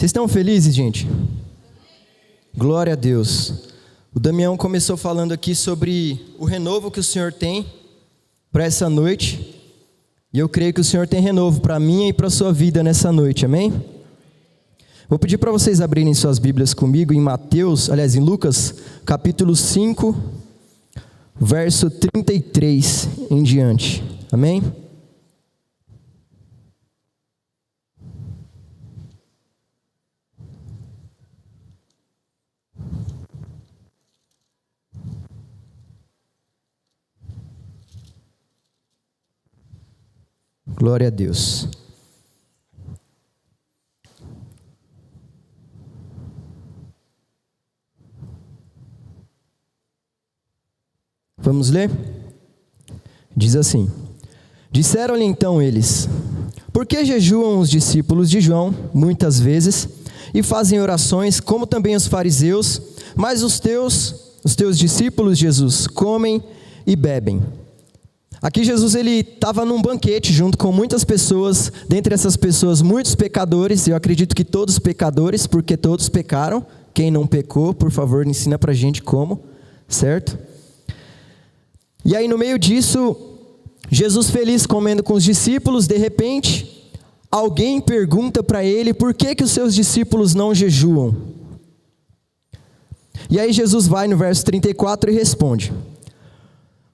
Vocês estão felizes, gente? Glória a Deus. O Damião começou falando aqui sobre o renovo que o Senhor tem para essa noite. E eu creio que o Senhor tem renovo para mim e para a sua vida nessa noite, amém? Vou pedir para vocês abrirem suas Bíblias comigo em em Lucas, capítulo 5, verso 33 em diante, amém? Glória a Deus. Vamos ler? Diz assim: Disseram-lhe então eles: Por que jejuam os discípulos de João, muitas vezes, e fazem orações, como também os fariseus, mas os teus discípulos, Jesus, comem e bebem? Aqui Jesus ele estava num banquete junto com muitas pessoas, dentre essas pessoas muitos pecadores, eu acredito que todos pecadores, porque todos pecaram. Quem não pecou, por favor, ensina pra gente como, certo? E aí no meio disso, Jesus feliz comendo com os discípulos, de repente, alguém pergunta para ele por que os seus discípulos não jejuam. E aí Jesus vai no verso 34 e responde: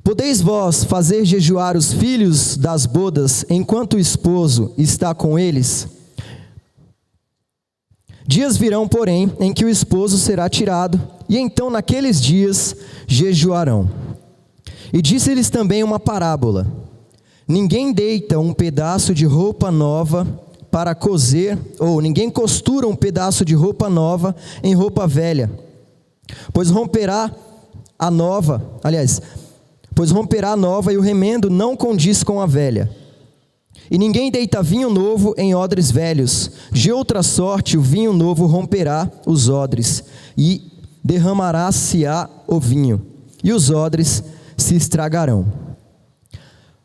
Podeis vós fazer jejuar os filhos das bodas enquanto o esposo está com eles? Dias virão, porém, em que o esposo será tirado, e então naqueles dias jejuarão. E disse-lhes também uma parábola: Ninguém deita um pedaço de roupa nova para cozer, ou ninguém costura um pedaço de roupa nova em roupa velha, pois romperá a nova e o remendo não condiz com a velha. E ninguém deita vinho novo em odres velhos, de outra sorte o vinho novo romperá os odres, e derramará-se-á o vinho, e os odres se estragarão.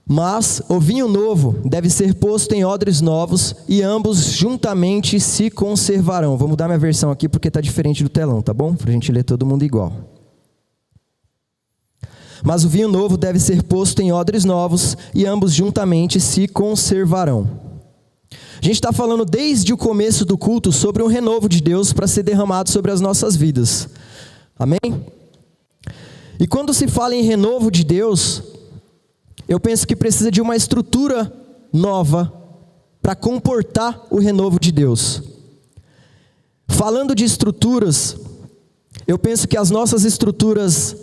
Mas o vinho novo deve ser posto em odres novos, e ambos juntamente se conservarão. Vou mudar minha versão aqui porque está diferente do telão, tá bom? Para a gente ler todo mundo igual. Mas o vinho novo deve ser posto em odres novos, e ambos juntamente se conservarão. A gente está falando desde o começo do culto sobre um renovo de Deus para ser derramado sobre as nossas vidas. Amém? E quando se fala em renovo de Deus, eu penso que precisa de uma estrutura nova para comportar o renovo de Deus. Falando de estruturas, eu penso que as nossas estruturas,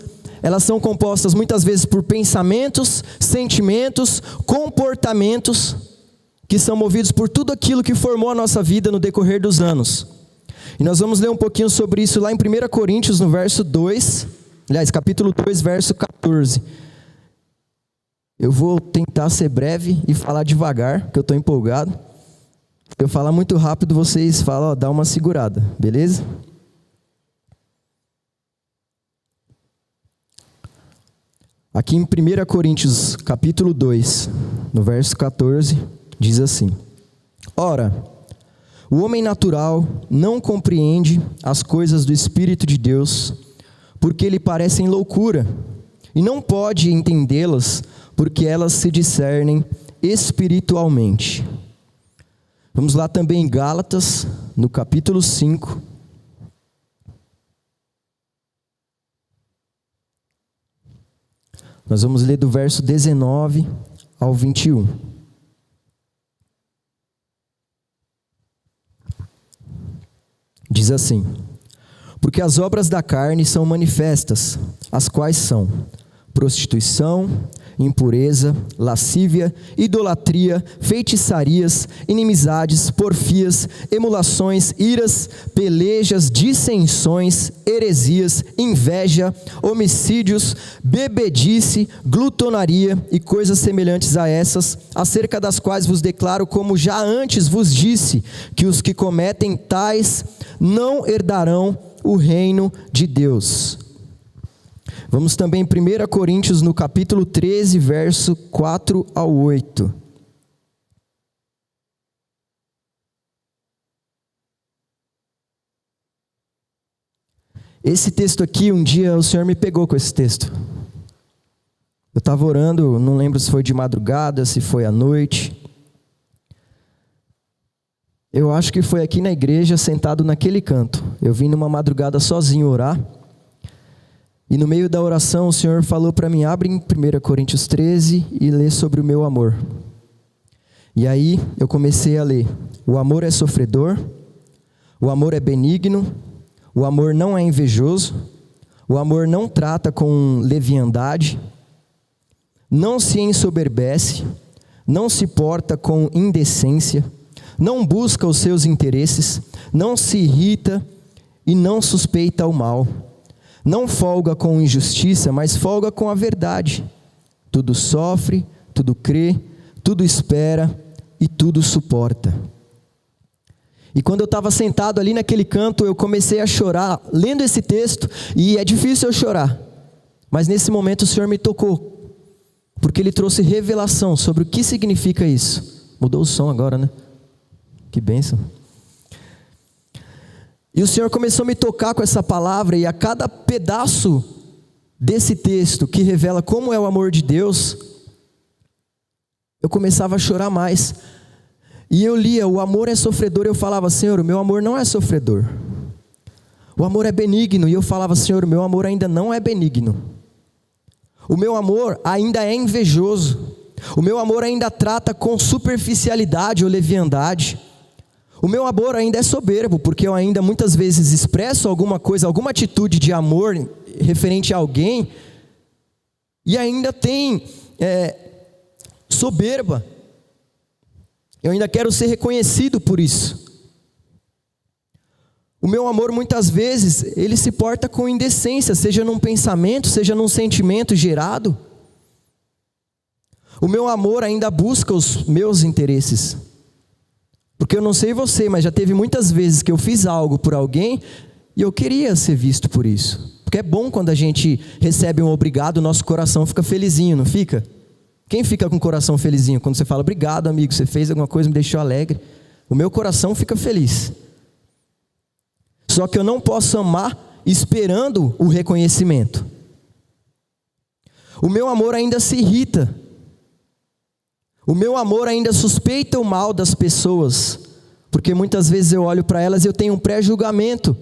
elas são compostas muitas vezes por pensamentos, sentimentos, comportamentos, que são movidos por tudo aquilo que formou a nossa vida no decorrer dos anos. E nós vamos ler um pouquinho sobre isso lá em 1 Coríntios, no verso 2, capítulo 2, verso 14. Eu vou tentar ser breve e falar devagar, porque eu estou empolgado. Se eu falar muito rápido, vocês falam, dá uma segurada, beleza? Aqui em 1 Coríntios, capítulo 2, no verso 14, diz assim: Ora, o homem natural não compreende as coisas do Espírito de Deus, porque lhe parecem loucura, e não pode entendê-las, porque elas se discernem espiritualmente. Vamos lá também em Gálatas, no capítulo 5. Nós vamos ler do verso 19 ao 21. Diz assim: Porque as obras da carne são manifestas, as quais são prostituição, impureza, lascívia, idolatria, feitiçarias, inimizades, porfias, emulações, iras, pelejas, dissensões, heresias, inveja, homicídios, bebedice, glutonaria e coisas semelhantes a essas, acerca das quais vos declaro, como já antes vos disse, que os que cometem tais não herdarão o reino de Deus. Vamos também em 1 Coríntios, no capítulo 13, verso 4 ao 8. Esse texto aqui, um dia o Senhor me pegou com esse texto. Eu estava orando, não lembro se foi de madrugada, se foi à noite. Eu acho que foi aqui na igreja, sentado naquele canto. Eu vim numa madrugada sozinho orar. E no meio da oração o Senhor falou para mim, abre em 1 Coríntios 13 e lê sobre o meu amor. E aí eu comecei a ler. O amor é sofredor, o amor é benigno, o amor não é invejoso, o amor não trata com leviandade, não se ensoberbece, não se porta com indecência, não busca os seus interesses, não se irrita e não suspeita o mal. Não folga com injustiça, mas folga com a verdade. Tudo sofre, tudo crê, tudo espera e tudo suporta. E quando eu estava sentado ali naquele canto, eu comecei a chorar, lendo esse texto, e é difícil eu chorar. Mas nesse momento o Senhor me tocou, porque Ele trouxe revelação sobre o que significa isso. Mudou o som agora, né? Que bênção. E o Senhor começou a me tocar com essa palavra, e a cada pedaço desse texto que revela como é o amor de Deus, eu começava a chorar mais. E eu lia, o amor é sofredor, e eu falava, Senhor, o meu amor não é sofredor. O amor é benigno, e eu falava, Senhor, o meu amor ainda não é benigno. O meu amor ainda é invejoso. O meu amor ainda trata com superficialidade ou leviandade. O meu amor ainda é soberbo, porque eu ainda muitas vezes expresso alguma coisa, alguma atitude de amor referente a alguém, e ainda tem soberba. Eu ainda quero ser reconhecido por isso. O meu amor muitas vezes, ele se porta com indecência, seja num pensamento, seja num sentimento gerado. O meu amor ainda busca os meus interesses. Porque eu não sei você, mas já teve muitas vezes que eu fiz algo por alguém e eu queria ser visto por isso. Porque é bom quando a gente recebe um obrigado, o nosso coração fica felizinho, não fica? Quem fica com o coração felizinho? Quando você fala, obrigado amigo, você fez alguma coisa, me deixou alegre. O meu coração fica feliz. Só que eu não posso amar esperando o reconhecimento. O meu amor ainda se irrita. O meu amor ainda suspeita o mal das pessoas, porque muitas vezes eu olho para elas e eu tenho um pré-julgamento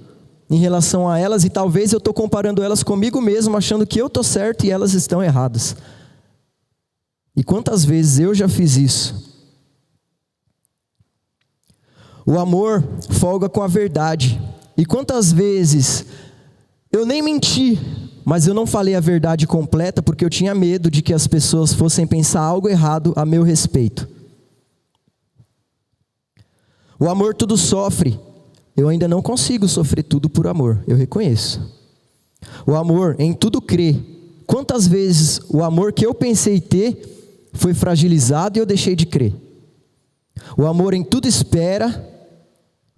em relação a elas, e talvez eu estou comparando elas comigo mesmo, achando que eu estou certo e elas estão erradas. E quantas vezes eu já fiz isso? O amor folga com a verdade. E quantas vezes eu nem menti, mas eu não falei a verdade completa porque eu tinha medo de que as pessoas fossem pensar algo errado a meu respeito. O amor tudo sofre. Eu ainda não consigo sofrer tudo por amor, eu reconheço. O amor em tudo crê. Quantas vezes o amor que eu pensei ter foi fragilizado e eu deixei de crer. O amor em tudo espera,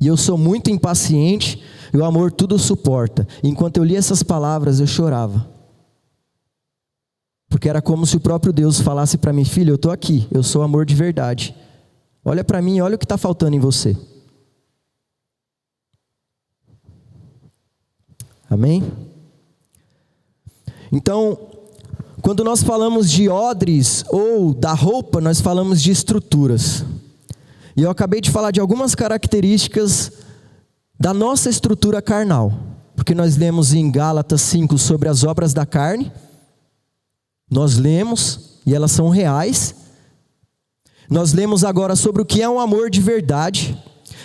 e eu sou muito impaciente, e o amor tudo suporta. Enquanto eu li essas palavras, eu chorava. Porque era como se o próprio Deus falasse para mim, filho, eu estou aqui, eu sou amor de verdade. Olha para mim, olha o que está faltando em você. Amém? Então, quando nós falamos de odres ou da roupa, nós falamos de estruturas. E eu acabei de falar de algumas características da nossa estrutura carnal. Porque nós lemos em Gálatas 5 sobre as obras da carne. Nós lemos e elas são reais. Nós lemos agora sobre o que é um amor de verdade.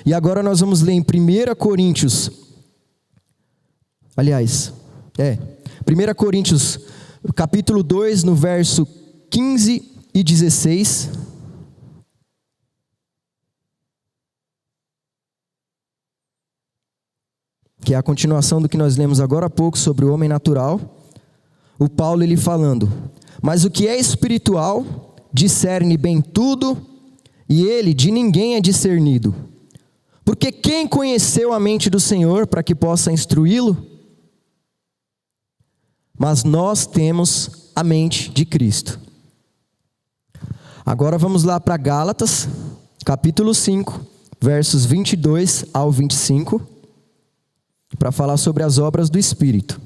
E agora nós vamos ler em 1 Coríntios. 1 Coríntios, capítulo 2, no verso 15 e 16. Que é a continuação do que nós lemos agora há pouco sobre o homem natural. O Paulo ele falando, mas o que é espiritual discerne bem tudo, e ele de ninguém é discernido. Porque quem conheceu a mente do Senhor para que possa instruí-lo? Mas nós temos a mente de Cristo. Agora vamos lá para Gálatas, capítulo 5, versos 22 ao 25. para falar sobre as obras do Espírito.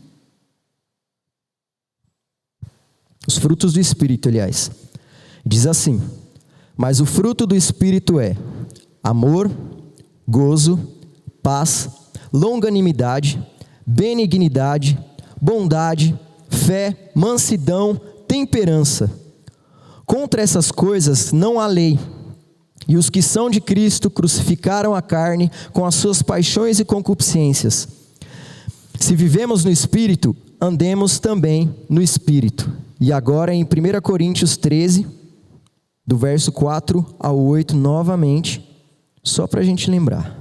Os frutos do Espírito, aliás. Diz assim: mas o fruto do Espírito é amor, gozo, paz, longanimidade, benignidade, bondade, fé, mansidão, temperança. Contra essas coisas não há lei. E os que são de Cristo crucificaram a carne com as suas paixões e concupiscências. Se vivemos no Espírito, andemos também no Espírito. E agora em 1 Coríntios 13, do verso 4 ao 8, novamente, só para a gente lembrar.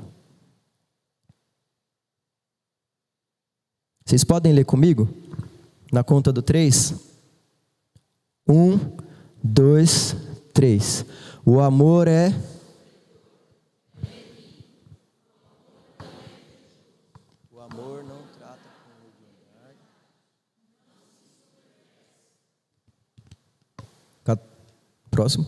Vocês podem ler comigo? Na conta do 3? 1, 2, 3. O amor é... O amor não trata com leviandade. Próximo.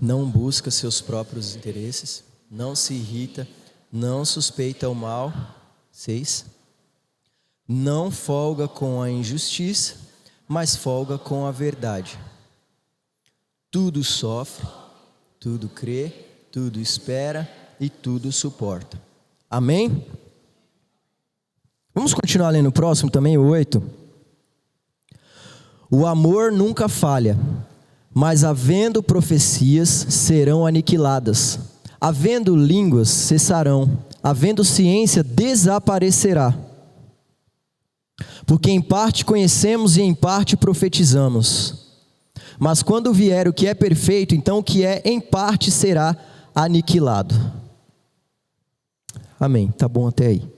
Não busca seus próprios interesses, não se irrita, não suspeita o mal. 6. Não folga com a injustiça, mas folga com a verdade. Tudo sofre, tudo crê, tudo espera e tudo suporta. Amém? Vamos continuar lendo o próximo também, o 8. O amor nunca falha, mas havendo profecias serão aniquiladas, havendo línguas cessarão, havendo ciência desaparecerá. Porque em parte conhecemos e em parte profetizamos. Mas quando vier o que é perfeito, então o que é em parte será aniquilado. Amém, tá bom até aí.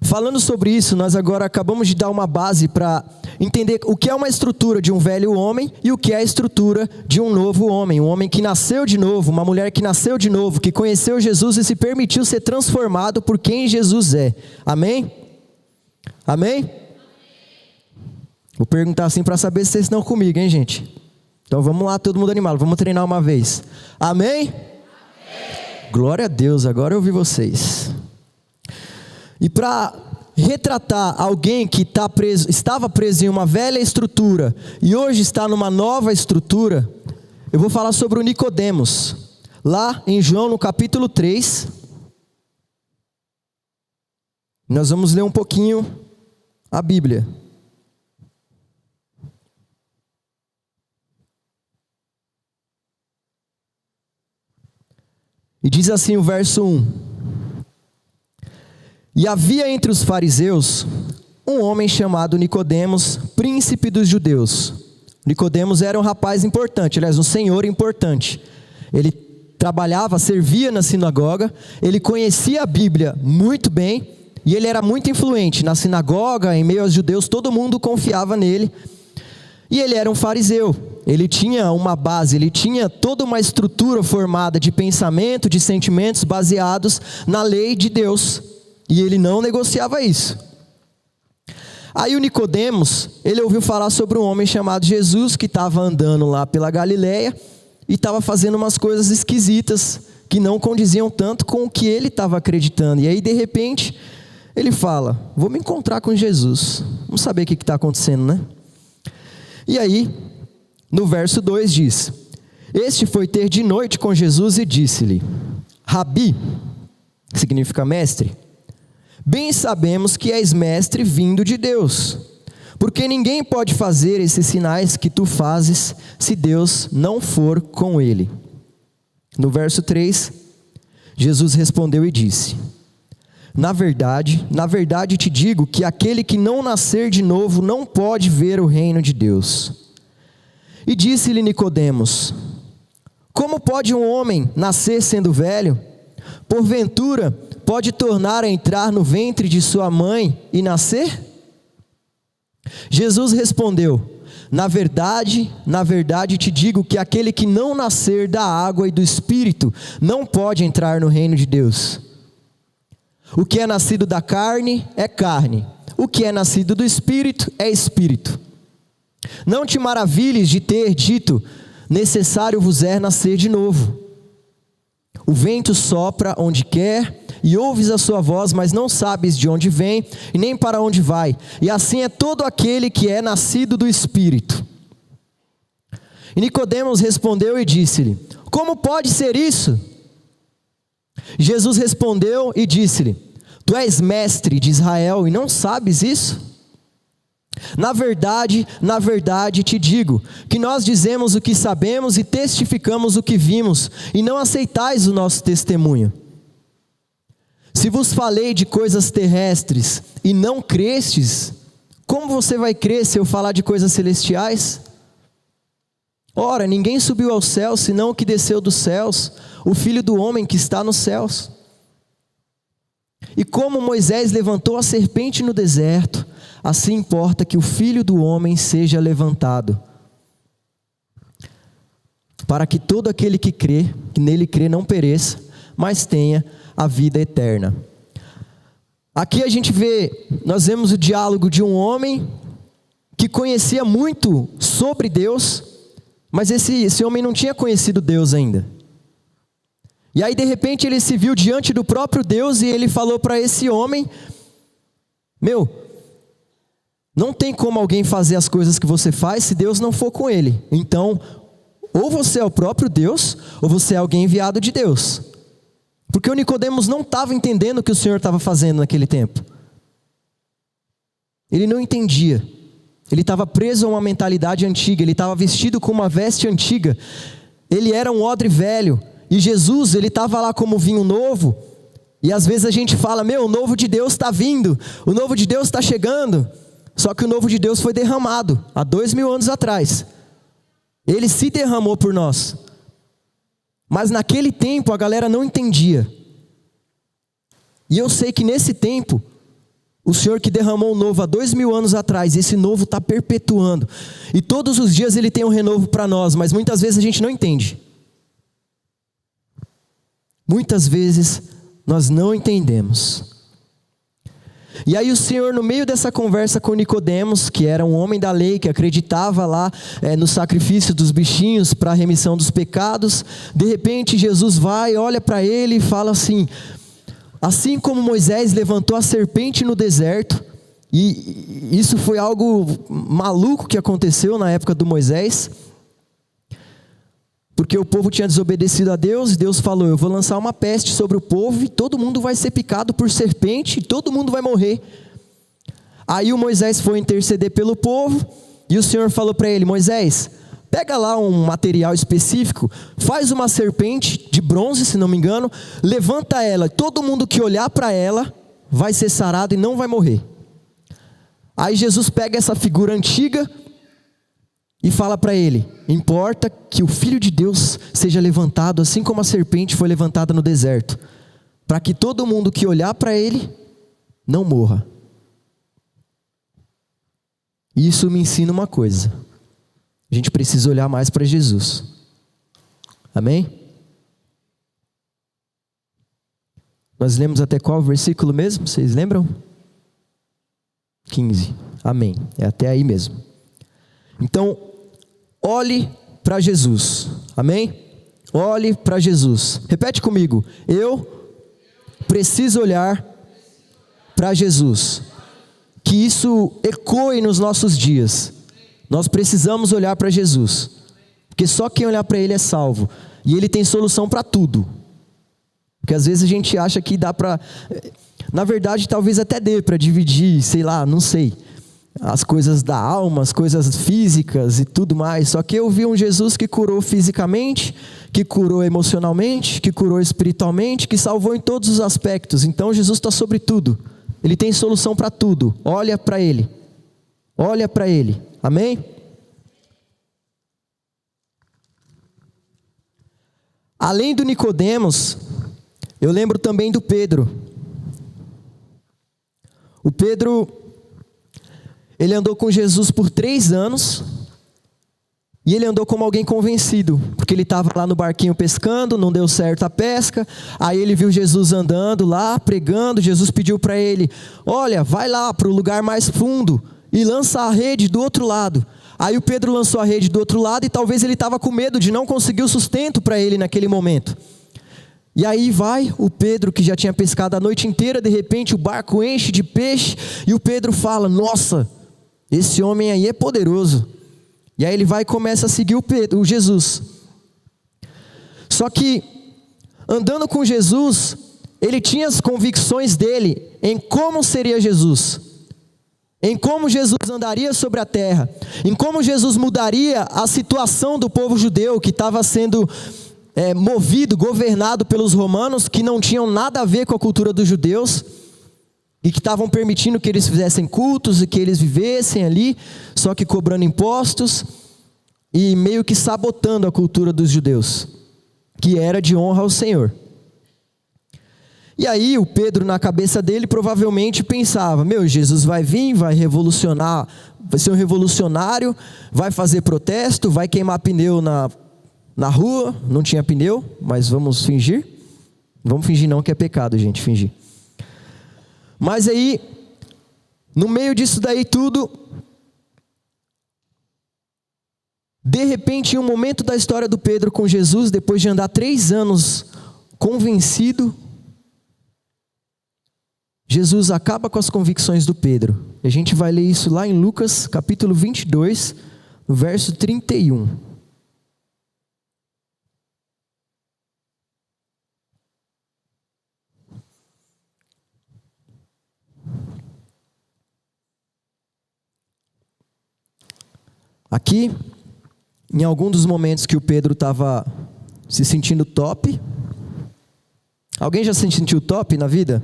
Falando sobre isso, nós agora acabamos de dar uma base para entender o que é uma estrutura de um velho homem e o que é a estrutura de um novo homem. Um homem que nasceu de novo, uma mulher que nasceu de novo, que conheceu Jesus e se permitiu ser transformado por quem Jesus é. Amém? Amém? Vou perguntar assim para saber se vocês estão comigo, hein, gente? Então vamos lá, todo mundo animado, vamos treinar uma vez. Amém? Amém. Glória a Deus, agora eu ouvi vocês. E para retratar alguém que estava preso em uma velha estrutura e hoje está numa nova estrutura, eu vou falar sobre o Nicodemos. Lá em João, no capítulo 3, nós vamos ler um pouquinho a Bíblia. E diz assim o verso 1. E havia entre os fariseus um homem chamado Nicodemos, príncipe dos judeus. Nicodemos era um rapaz importante, aliás, um senhor importante. Ele trabalhava, servia na sinagoga, ele conhecia a Bíblia muito bem, e ele era muito influente na sinagoga, em meio aos judeus, todo mundo confiava nele. E ele era um fariseu, ele tinha uma base, ele tinha toda uma estrutura formada de pensamento, de sentimentos baseados na lei de Deus. E ele não negociava isso. Aí o Nicodemos, ele ouviu falar sobre um homem chamado Jesus, que estava andando lá pela Galileia, e estava fazendo umas coisas esquisitas, que não condiziam tanto com o que ele estava acreditando. E aí de repente, ele fala, vou me encontrar com Jesus, vamos saber o que está acontecendo, né? E aí, no verso 2 diz, este foi ter de noite com Jesus e disse-lhe, Rabi, que significa mestre, bem sabemos que és mestre vindo de Deus, porque ninguém pode fazer esses sinais que tu fazes, se Deus não for com ele. No verso 3, Jesus respondeu e disse, na verdade te digo que aquele que não nascer de novo não pode ver o reino de Deus. E disse-lhe Nicodemos, como pode um homem nascer sendo velho? Porventura, pode tornar a entrar no ventre de sua mãe e nascer? Jesus respondeu, na verdade te digo que aquele que não nascer da água e do Espírito não pode entrar no reino de Deus. O que é nascido da carne é carne, o que é nascido do Espírito é Espírito. Não te maravilhes de ter dito, necessário vos é nascer de novo. O vento sopra onde quer, e ouves a sua voz, mas não sabes de onde vem, e nem para onde vai. E assim é todo aquele que é nascido do Espírito. E Nicodemos respondeu e disse-lhe: como pode ser isso? Jesus respondeu e disse-lhe: tu és mestre de Israel e não sabes isso? Na verdade te digo, que nós dizemos o que sabemos e testificamos o que vimos, e não aceitais o nosso testemunho. Se vos falei de coisas terrestres e não crestes, como você vai crer se eu falar de coisas celestiais? Ora, ninguém subiu aos céus, senão o que desceu dos céus, o Filho do homem que está nos céus. E como Moisés levantou a serpente no deserto, assim importa que o Filho do homem seja levantado, para que todo aquele que nele crê não pereça, mas tenha a vida eterna. Aqui nós vemos o diálogo de um homem que conhecia muito sobre Deus, mas esse homem não tinha conhecido Deus ainda. E aí de repente ele se viu diante do próprio Deus e ele falou para esse homem: não tem como alguém fazer as coisas que você faz se Deus não for com ele. Então, ou você é o próprio Deus, ou você é alguém enviado de Deus. Porque o Nicodemos não estava entendendo o que o Senhor estava fazendo naquele tempo. Ele não entendia. Ele estava preso a uma mentalidade antiga, ele estava vestido com uma veste antiga. Ele era um odre velho, e Jesus, ele estava lá como vinho novo. E às vezes a gente fala: o novo de Deus está vindo, o novo de Deus está chegando. Só que o novo de Deus foi derramado há 2000 anos atrás. Ele se derramou por nós. Mas naquele tempo a galera não entendia. E eu sei que nesse tempo, o Senhor que derramou o novo há 2000 anos atrás, esse novo está perpetuando. E todos os dias Ele tem um renovo para nós, mas muitas vezes a gente não entende. Muitas vezes nós não entendemos. E aí o Senhor, no meio dessa conversa com Nicodemos, que era um homem da lei, que acreditava lá no sacrifício dos bichinhos para a remissão dos pecados, de repente Jesus vai, olha para ele e fala assim: assim como Moisés levantou a serpente no deserto, e isso foi algo maluco que aconteceu na época do Moisés, porque o povo tinha desobedecido a Deus, e Deus falou: eu vou lançar uma peste sobre o povo, e todo mundo vai ser picado por serpente, e todo mundo vai morrer. Aí o Moisés foi interceder pelo povo, e o Senhor falou para ele: Moisés, pega lá um material específico, faz uma serpente de bronze, se não me engano, levanta ela, todo mundo que olhar para ela, vai ser sarado e não vai morrer. Aí Jesus pega essa figura antiga, e fala para ele: importa que o Filho de Deus seja levantado, assim como a serpente foi levantada no deserto, para que todo mundo que olhar para ele, não morra. E isso me ensina uma coisa: a gente precisa olhar mais para Jesus. Amém? Nós lemos até qual versículo mesmo? Vocês lembram? 15. Amém. É até aí mesmo. Então, olhe para Jesus. Amém? Olhe para Jesus. Repete comigo: eu preciso olhar para Jesus. Que isso ecoe nos nossos dias. Nós precisamos olhar para Jesus, porque só quem olhar para Ele é salvo. E Ele tem solução para tudo. Porque às vezes a gente acha que dá para... Na verdade, talvez até dê para dividir, sei lá, não sei, as coisas da alma, as coisas físicas e tudo mais. Só que eu vi um Jesus que curou fisicamente, que curou emocionalmente, que curou espiritualmente, que salvou em todos os aspectos. Então Jesus está sobre tudo. Ele tem solução para tudo. Olha para Ele. Olha para Ele. Amém? Além do Nicodemos, eu lembro também do Pedro. O Pedro, ele andou com Jesus por 3 anos, e ele andou como alguém convencido, porque ele estava lá no barquinho pescando, não deu certo a pesca, aí ele viu Jesus andando lá, pregando. Jesus pediu para ele: olha, vai lá para o lugar mais fundo e lança a rede do outro lado. Aí o Pedro lançou a rede do outro lado, e talvez ele estava com medo de não conseguir o sustento para ele naquele momento. E aí vai o Pedro, que já tinha pescado a noite inteira, de repente o barco enche de peixe, e o Pedro fala: nossa, esse homem aí é poderoso. E aí ele vai e começa a seguir o Jesus. Só que, andando com Jesus, ele tinha as convicções dele em como seria Jesus, em como Jesus andaria sobre a terra, em como Jesus mudaria a situação do povo judeu que estava sendo movido, governado pelos romanos, que não tinham nada a ver com a cultura dos judeus, e que estavam permitindo que eles fizessem cultos e que eles vivessem ali, só que cobrando impostos e meio que sabotando a cultura dos judeus, que era de honra ao Senhor. E aí o Pedro, na cabeça dele, provavelmente pensava: meu, Jesus vai vir, vai revolucionar, vai ser um revolucionário, vai fazer protesto, vai queimar pneu na rua. Não tinha pneu, mas vamos fingir. Vamos fingir não, que é pecado, gente, fingir. Mas aí, no meio disso daí tudo, de repente, em um momento da história do Pedro com Jesus, depois de andar 3 anos convencido, Jesus acaba com as convicções do Pedro. A gente vai ler isso lá em Lucas capítulo 22, no verso 31. Aqui, em algum dos momentos que o Pedro estava se sentindo top. Alguém já se sentiu top na vida?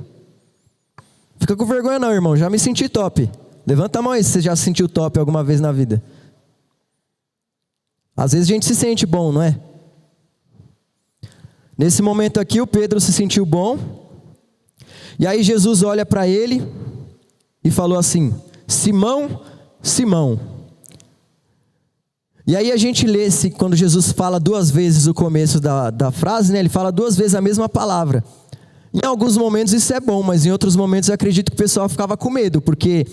Fica com vergonha não, irmão, já me senti top. Levanta a mão aí se você já se sentiu top alguma vez na vida. Às vezes a gente se sente bom, não é? Nesse momento aqui o Pedro se sentiu bom. E aí Jesus olha para ele e falou assim: Simão, Simão. E aí a gente lê, quando Jesus fala 2 vezes o começo da frase, né? Ele fala 2 vezes a mesma palavra. Em alguns momentos isso é bom, mas em outros momentos eu acredito que o pessoal ficava com medo, porque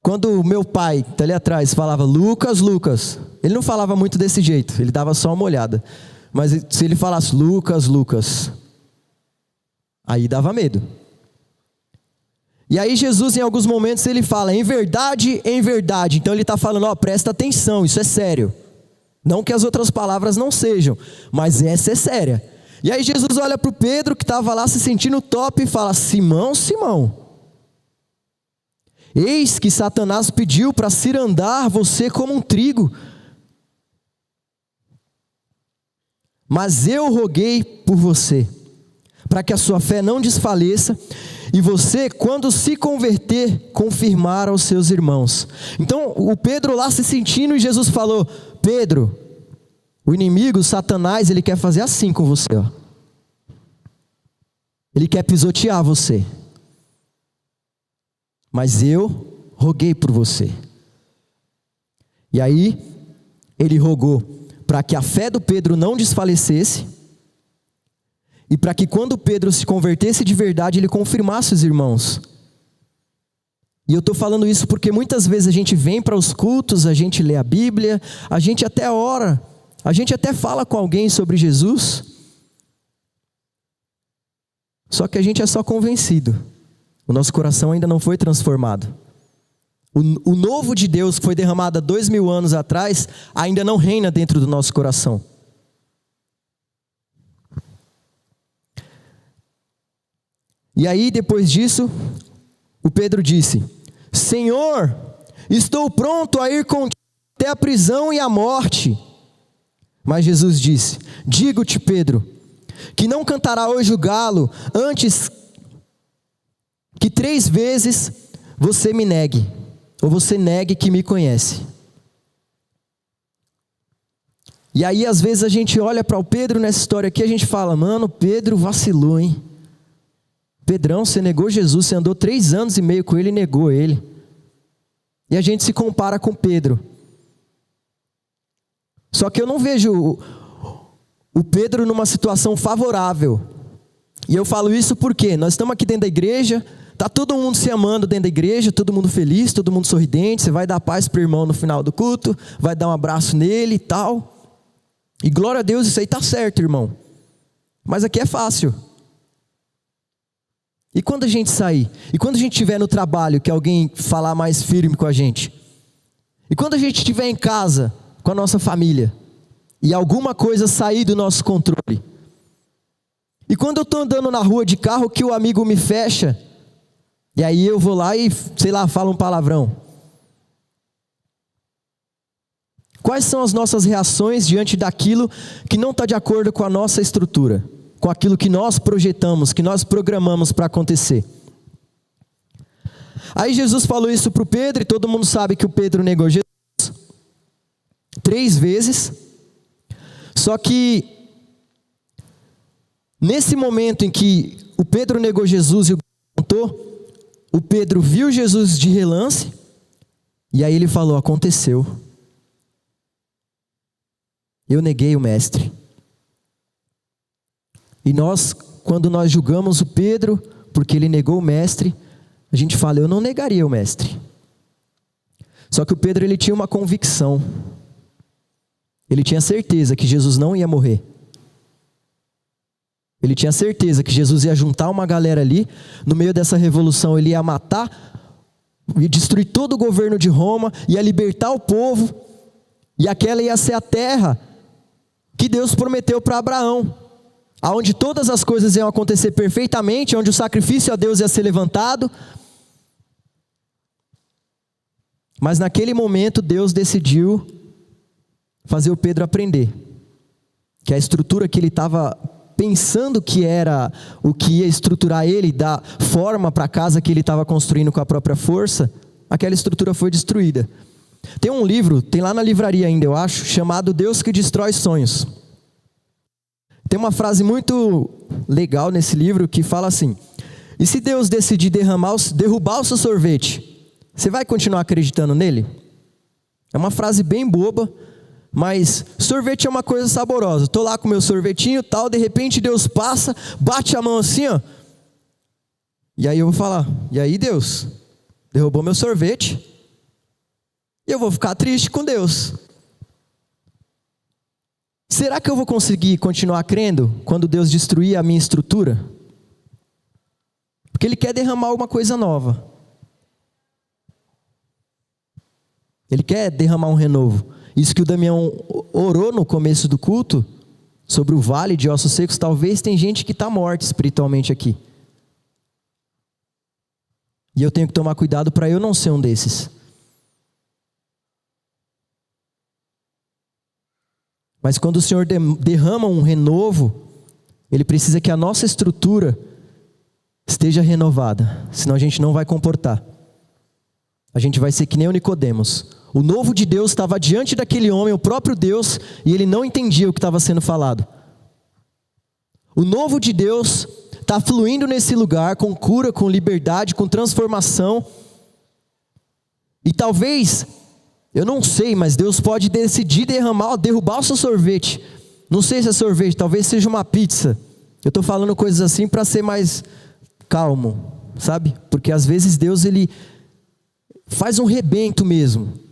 quando o meu pai, tá ali atrás, falava Lucas, Lucas, ele não falava muito desse jeito, ele dava só uma olhada. Mas se ele falasse Lucas, Lucas, aí dava medo. E aí Jesus, em alguns momentos, ele fala em verdade, em verdade. Então ele está falando, presta atenção, isso é sério. Não que as outras palavras não sejam, mas essa é séria. E aí Jesus olha para o Pedro, que estava lá se sentindo top, e fala: Simão, Simão, eis que Satanás pediu para cirandar você como um trigo, mas eu roguei por você, para que a sua fé não desfaleça, e você, quando se converter, confirmar aos seus irmãos. Então o Pedro lá se sentindo, e Jesus falou: Pedro, o inimigo, Satanás, ele quer fazer assim com você, ó. Ele quer pisotear você. Mas eu roguei por você. E aí, ele rogou para que a fé do Pedro não desfalecesse, e para que quando Pedro se convertesse de verdade, ele confirmasse os irmãos. E eu estou falando isso porque muitas vezes a gente vem para os cultos, a gente lê a Bíblia, a gente até ora, a gente até fala com alguém sobre Jesus, só que a gente é só convencido, o nosso coração ainda não foi transformado. O novo de Deus que foi derramado há 2000 anos atrás, ainda não reina dentro do nosso coração. E aí depois disso, o Pedro disse: Senhor, estou pronto a ir contigo até a prisão e a morte. Mas Jesus disse: digo-te, Pedro, que não cantará hoje o galo, antes que 3 vezes você me negue, ou você negue que me conhece. E aí às vezes a gente olha para o Pedro nessa história aqui, a gente fala: mano, Pedro vacilou, hein? Pedrão, você negou Jesus, você andou 3 anos e meio com ele e negou ele. E a gente se compara com Pedro. Só que eu não vejo o Pedro numa situação favorável. E eu falo isso porque nós estamos aqui dentro da igreja, está todo mundo se amando dentro da igreja, todo mundo feliz, todo mundo sorridente, você vai dar paz para o irmão no final do culto, vai dar um abraço nele e tal. E glória a Deus, isso aí está certo, irmão. Mas aqui é fácil. E quando a gente sair? E quando a gente estiver no trabalho, que alguém falar mais firme com a gente? E quando a gente estiver em casa, com a nossa família, e alguma coisa sair do nosso controle? E quando eu estou andando na rua de carro, que o amigo me fecha, e aí eu vou lá e, sei lá, falo um palavrão. Quais são as nossas reações diante daquilo que não está de acordo com a nossa estrutura? Com aquilo que nós projetamos, que nós programamos para acontecer? Aí Jesus falou isso para o Pedro, e todo mundo sabe que o Pedro negou Jesus 3 vezes. Só que, nesse momento em que o Pedro negou Jesus e o contou, o Pedro viu Jesus de relance, e aí ele falou: aconteceu. Eu neguei o mestre. E nós, quando nós julgamos o Pedro, porque ele negou o mestre, a gente fala: eu não negaria o mestre. Só que o Pedro, ele tinha uma convicção. Ele tinha certeza que Jesus não ia morrer. Ele tinha certeza que Jesus ia juntar uma galera ali, no meio dessa revolução ele ia matar, ia destruir todo o governo de Roma, ia libertar o povo, e aquela ia ser a terra que Deus prometeu para Abraão, aonde todas as coisas iam acontecer perfeitamente, onde o sacrifício a Deus ia ser levantado. Mas naquele momento Deus decidiu fazer o Pedro aprender que a estrutura que ele estava pensando que era o que ia estruturar ele, dar forma para a casa que ele estava construindo com a própria força, aquela estrutura foi destruída. Tem um livro, tem lá na livraria ainda, eu acho, chamado Deus que Destrói Sonhos. Tem uma frase muito legal nesse livro que fala assim: e se Deus decidir derrubar o seu sorvete, você vai continuar acreditando nele? É uma frase bem boba, mas sorvete é uma coisa saborosa. Estou lá com meu sorvetinho e tal, de repente Deus passa, bate a mão assim, ó. E aí eu vou falar: e aí Deus, derrubou meu sorvete, e eu vou ficar triste com Deus. Será que eu vou conseguir continuar crendo quando Deus destruir a minha estrutura? Porque Ele quer derramar uma coisa nova. Ele quer derramar um renovo. Isso que o Damião orou no começo do culto, sobre o vale de ossos secos, talvez tem gente que está morta espiritualmente aqui. E eu tenho que tomar cuidado para eu não ser um desses. Mas quando o Senhor derrama um renovo, Ele precisa que a nossa estrutura esteja renovada, senão a gente não vai comportar. A gente vai ser que nem o Nicodemos. O novo de Deus estava diante daquele homem, o próprio Deus, e ele não entendia o que estava sendo falado. O novo de Deus está fluindo nesse lugar com cura, com liberdade, com transformação. E talvez, eu não sei, mas Deus pode decidir derrubar o seu sorvete. Não sei se é sorvete, talvez seja uma pizza. Eu estou falando coisas assim para ser mais calmo, sabe? Porque às vezes Deus, Ele faz um rebento mesmo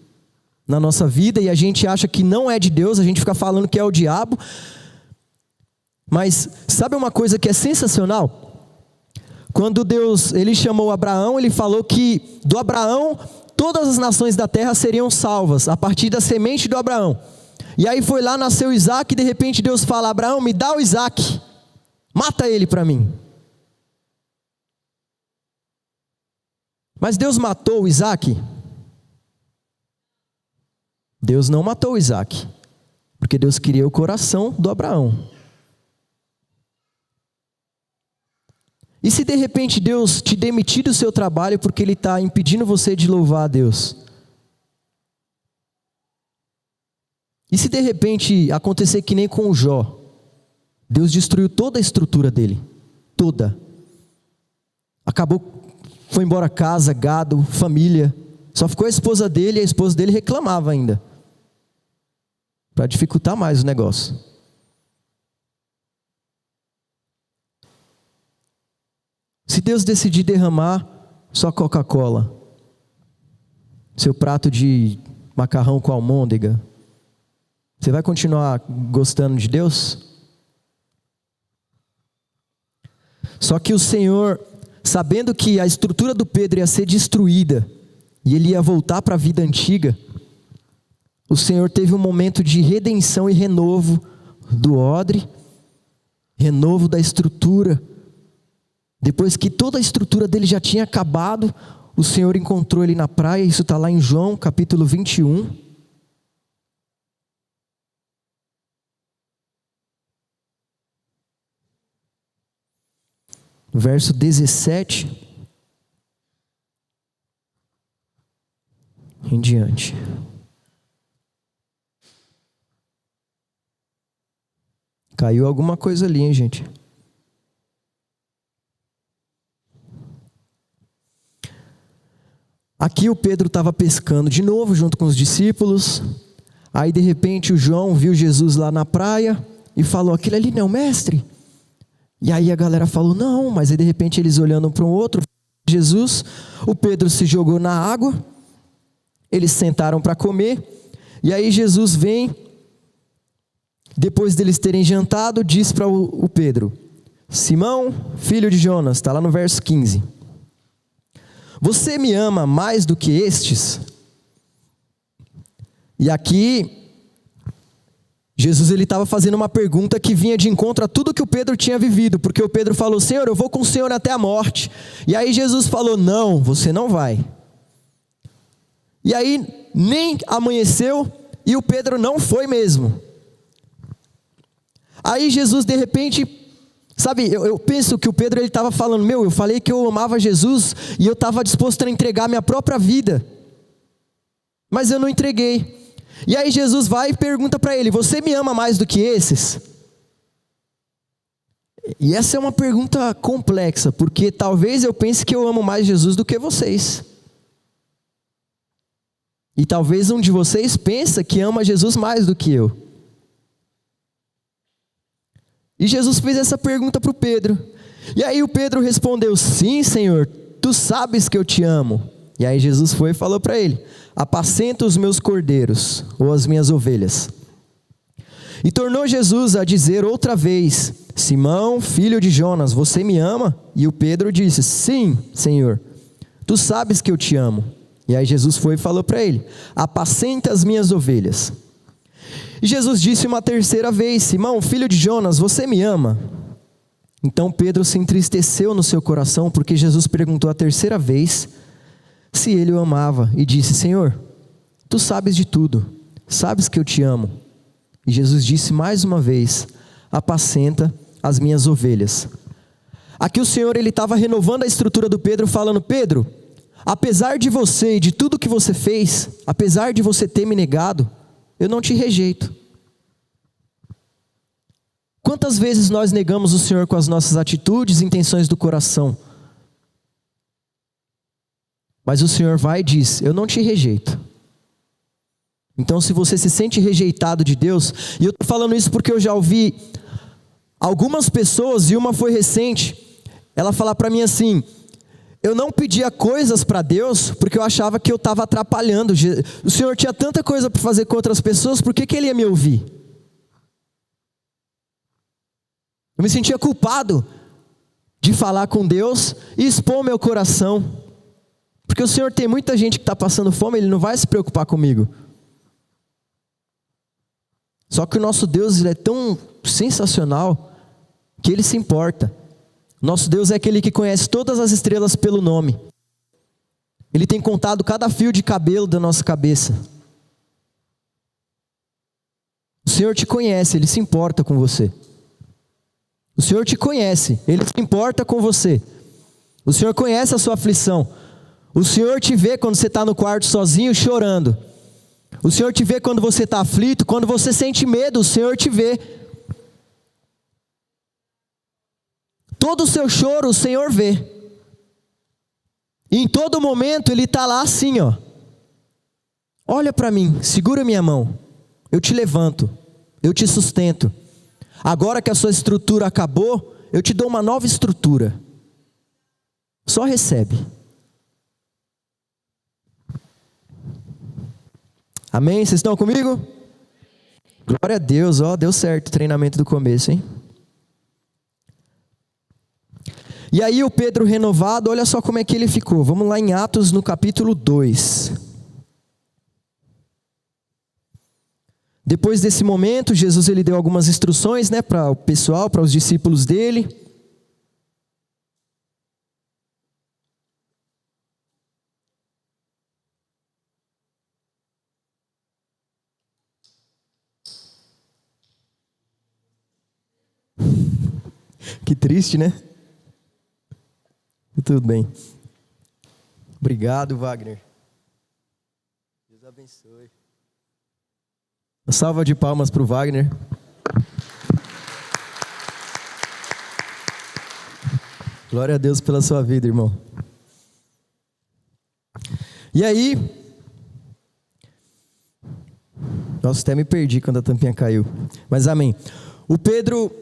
na nossa vida, e a gente acha que não é de Deus, a gente fica falando que é o diabo. Mas sabe uma coisa que é sensacional? Quando Deus, Ele chamou Abraão, Ele falou que do Abraão todas as nações da terra seriam salvas, a partir da semente do Abraão. E aí foi lá, nasceu Isaac, e de repente Deus fala: Abraão, me dá o Isaac, mata ele para mim. Mas Deus matou o Isaac? Deus não matou o Isaac, porque Deus queria o coração do Abraão. E se de repente Deus te demitir do seu trabalho porque Ele está impedindo você de louvar a Deus? E se de repente acontecer que nem com o Jó, Deus destruiu toda a estrutura dele, toda. Acabou, foi embora casa, gado, família, só ficou a esposa dele, e a esposa dele reclamava ainda, para dificultar mais o negócio. Se Deus decidir derramar só Coca-Cola, seu prato de macarrão com almôndega, você vai continuar gostando de Deus? Só que o Senhor, sabendo que a estrutura do Pedro ia ser destruída, e ele ia voltar para a vida antiga, o Senhor teve um momento de redenção e renovo do odre, renovo da estrutura. Depois que toda a estrutura dele já tinha acabado, o Senhor encontrou ele na praia. Isso está lá em João capítulo 21. Verso 17 em diante. Caiu alguma coisa ali, hein, gente? Aqui o Pedro estava pescando de novo junto com os discípulos. Aí de repente o João viu Jesus lá na praia e falou: aquele ali não é o mestre? E aí a galera falou: não, mas aí de repente eles olhando para um outro, Jesus, o Pedro se jogou na água, eles sentaram para comer, e aí Jesus vem, depois deles terem jantado, diz para o Pedro: Simão, filho de Jonas, está lá no verso 15. Você me ama mais do que estes? E aqui, Jesus estava fazendo uma pergunta que vinha de encontro a tudo que o Pedro tinha vivido, porque o Pedro falou: Senhor, eu vou com o Senhor até a morte. E aí Jesus falou: não, você não vai. E aí nem amanheceu e o Pedro não foi mesmo. Aí Jesus de repente, sabe, eu penso que o Pedro estava falando: eu falei que eu amava Jesus e eu estava disposto a entregar minha própria vida, mas eu não entreguei. E aí Jesus vai e pergunta para ele: você me ama mais do que esses? E essa é uma pergunta complexa, porque talvez eu pense que eu amo mais Jesus do que vocês. E talvez um de vocês pense que ama Jesus mais do que eu. E Jesus fez essa pergunta para o Pedro. E aí o Pedro respondeu: sim, Senhor, tu sabes que eu te amo. E aí Jesus foi e falou para ele: apacenta os meus cordeiros, ou as minhas ovelhas. E tornou Jesus a dizer outra vez: Simão, filho de Jonas, você me ama? E o Pedro disse: sim, Senhor, tu sabes que eu te amo. E aí Jesus foi e falou para ele: apacenta as minhas ovelhas. E Jesus disse uma terceira vez: Simão, filho de Jonas, você me ama? Então Pedro se entristeceu no seu coração, porque Jesus perguntou a terceira vez se ele o amava, e disse: Senhor, tu sabes de tudo, sabes que eu te amo. E Jesus disse mais uma vez: apacenta as minhas ovelhas. Aqui o Senhor estava renovando a estrutura do Pedro, falando: Pedro, apesar de você e de tudo que você fez, apesar de você ter me negado, eu não te rejeito. Quantas vezes nós negamos o Senhor com as nossas atitudes e intenções do coração? Mas o Senhor vai e diz: eu não te rejeito. Então se você se sente rejeitado de Deus, e eu estou falando isso porque eu já ouvi algumas pessoas, e uma foi recente, ela falar para mim assim: eu não pedia coisas para Deus porque eu achava que eu estava atrapalhando. O Senhor tinha tanta coisa para fazer com outras pessoas, por que Ele ia me ouvir? Eu me sentia culpado de falar com Deus e expor meu coração. Porque o Senhor tem muita gente que está passando fome, Ele não vai se preocupar comigo. Só que o nosso Deus, Ele é tão sensacional que Ele se importa. Nosso Deus é aquele que conhece todas as estrelas pelo nome. Ele tem contado cada fio de cabelo da nossa cabeça. O Senhor te conhece, Ele se importa com você. O Senhor te conhece, Ele se importa com você. O Senhor conhece a sua aflição. O Senhor te vê quando você está no quarto sozinho chorando. O Senhor te vê quando você está aflito, quando você sente medo, o Senhor te vê. Todo o seu choro o Senhor vê. E em todo momento Ele está lá assim, ó. Olha para mim, segura minha mão. Eu te levanto, eu te sustento. Agora que a sua estrutura acabou, eu te dou uma nova estrutura. Só recebe. Amém? Vocês estão comigo? Glória a Deus, ó, deu certo o treinamento do começo, hein? E aí o Pedro renovado, olha só como é que ele ficou. Vamos lá em Atos no capítulo 2. Depois desse momento, Jesus ele deu algumas instruções, né, para o pessoal, para os discípulos dele. Que triste, né? Tudo bem. Obrigado, Wagner. Deus abençoe. Uma salva de palmas para o Wagner. Glória a Deus pela sua vida, irmão. E aí... Nossa, até me perdi quando a tampinha caiu. Mas amém. O Pedro...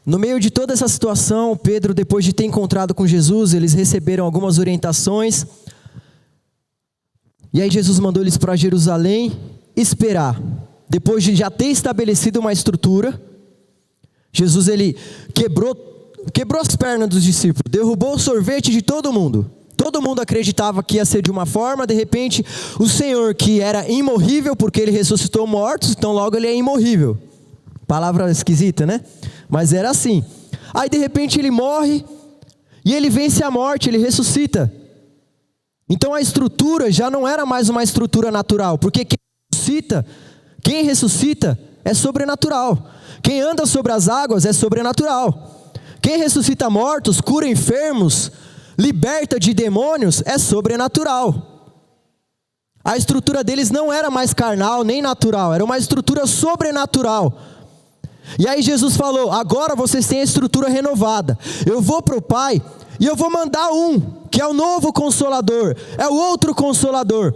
No meio de toda essa situação, o Pedro, depois de ter encontrado com Jesus, eles receberam algumas orientações. E aí Jesus mandou eles para Jerusalém esperar. Depois de já ter estabelecido uma estrutura, Jesus ele quebrou as pernas dos discípulos, derrubou o sorvete de todo mundo. Todo mundo acreditava que ia ser de uma forma, de repente o Senhor, que era imorrível porque ele ressuscitou mortos, então logo ele é imorrível. Palavra esquisita, né? Mas era assim. Aí de repente ele morre e ele vence a morte, ele ressuscita. Então a estrutura já não era mais uma estrutura natural, porque quem ressuscita é sobrenatural. Quem anda sobre as águas é sobrenatural. Quem ressuscita mortos, cura enfermos, liberta de demônios é sobrenatural. A estrutura deles não era mais carnal nem natural, era uma estrutura sobrenatural. E aí Jesus falou: agora vocês têm a estrutura renovada. Eu vou para o Pai e eu vou mandar um, que é o novo Consolador, é o outro Consolador.